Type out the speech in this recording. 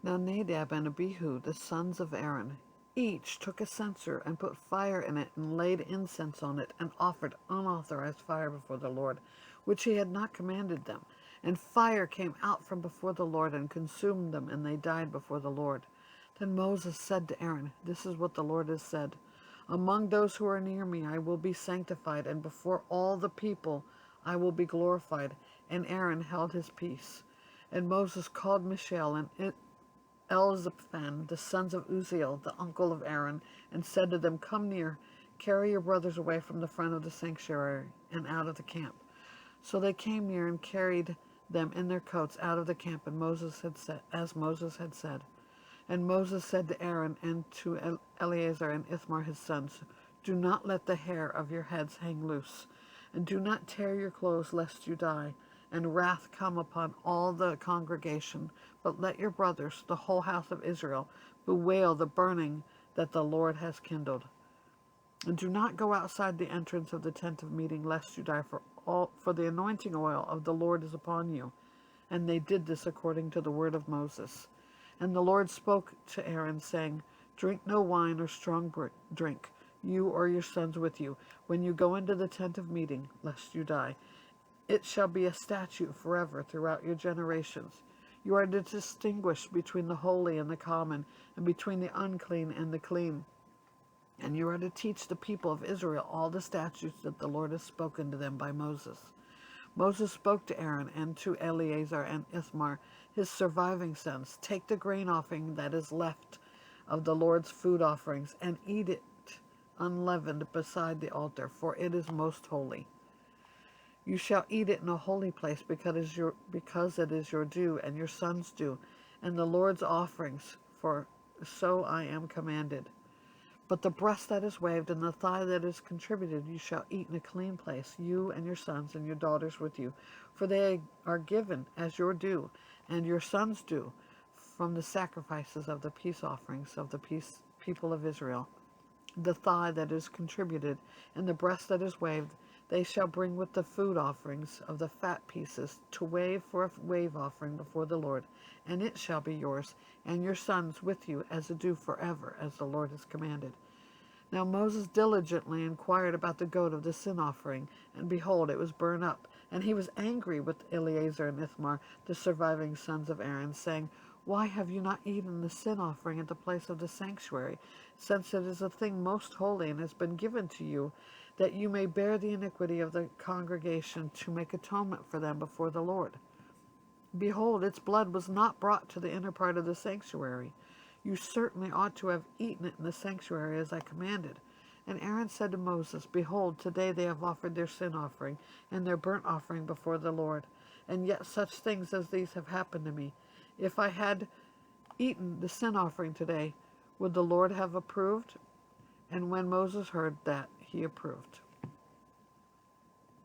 Now Nadab and Abihu, the sons of Aaron, each took a censer and put fire in it and laid incense on it and offered unauthorized fire before the Lord, which he had not commanded them. And fire came out from before the Lord and consumed them, and they died before the Lord. Then Moses said to Aaron, "This is what the Lord has said. Among those who are near me I will be sanctified, and before all the people I will be glorified." And Aaron held his peace. And Moses called Mishael and Elzaphan, the sons of Uzziel, the uncle of Aaron, and said to them, "Come near, carry your brothers away from the front of the sanctuary and out of the camp." So they came near and carried them in their coats out of the camp, and Moses had said, as Moses had said. And Moses said to Aaron and to Eleazar and Ithamar his sons, "Do not let the hair of your heads hang loose, and do not tear your clothes lest you die, and wrath come upon all the congregation, but let your brothers, the whole house of Israel, bewail the burning that the Lord has kindled. And do not go outside the entrance of the tent of meeting, lest you die, for the anointing oil of the Lord is upon you." And they did this according to the word of Moses. And the Lord spoke to Aaron, saying, "Drink no wine or strong drink, you or your sons with you, when you go into the tent of meeting, lest you die. It shall be a statute forever throughout your generations. You are to distinguish between the holy and the common, and between the unclean and the clean. And you are to teach the people of Israel all the statutes that the Lord has spoken to them by Moses." Moses spoke to Aaron and to Eleazar and Ithamar, his surviving sons, "Take the grain offering that is left of the Lord's food offerings, and eat it unleavened beside the altar, for it is most holy. You shall eat it in a holy place, because it is your due, and your sons' due, and the Lord's offerings, for so I am commanded. But the breast that is waved and the thigh that is contributed you shall eat in a clean place, you and your sons and your daughters with you, for they are given as your due, and your sons' due, from the sacrifices of the peace offerings of the people of Israel. The thigh that is contributed and the breast that is waved they shall bring with the food offerings of the fat pieces to wave for a wave offering before the Lord, and it shall be yours and your sons with you as a due forever, as the Lord has commanded." Now Moses diligently inquired about the goat of the sin offering, and behold, it was burned up. And he was angry with Eleazar and Ithamar, the surviving sons of Aaron, saying, "Why have you not eaten the sin offering at the place of the sanctuary, since it is a thing most holy and has been given to you, that you may bear the iniquity of the congregation to make atonement for them before the Lord? Behold, its blood was not brought to the inner part of the sanctuary. You certainly ought to have eaten it in the sanctuary as I commanded." And Aaron said to Moses, "Behold, today they have offered their sin offering and their burnt offering before the Lord, and yet such things as these have happened to me. If I had eaten the sin offering today, would the Lord have approved?" And when Moses heard that, he approved.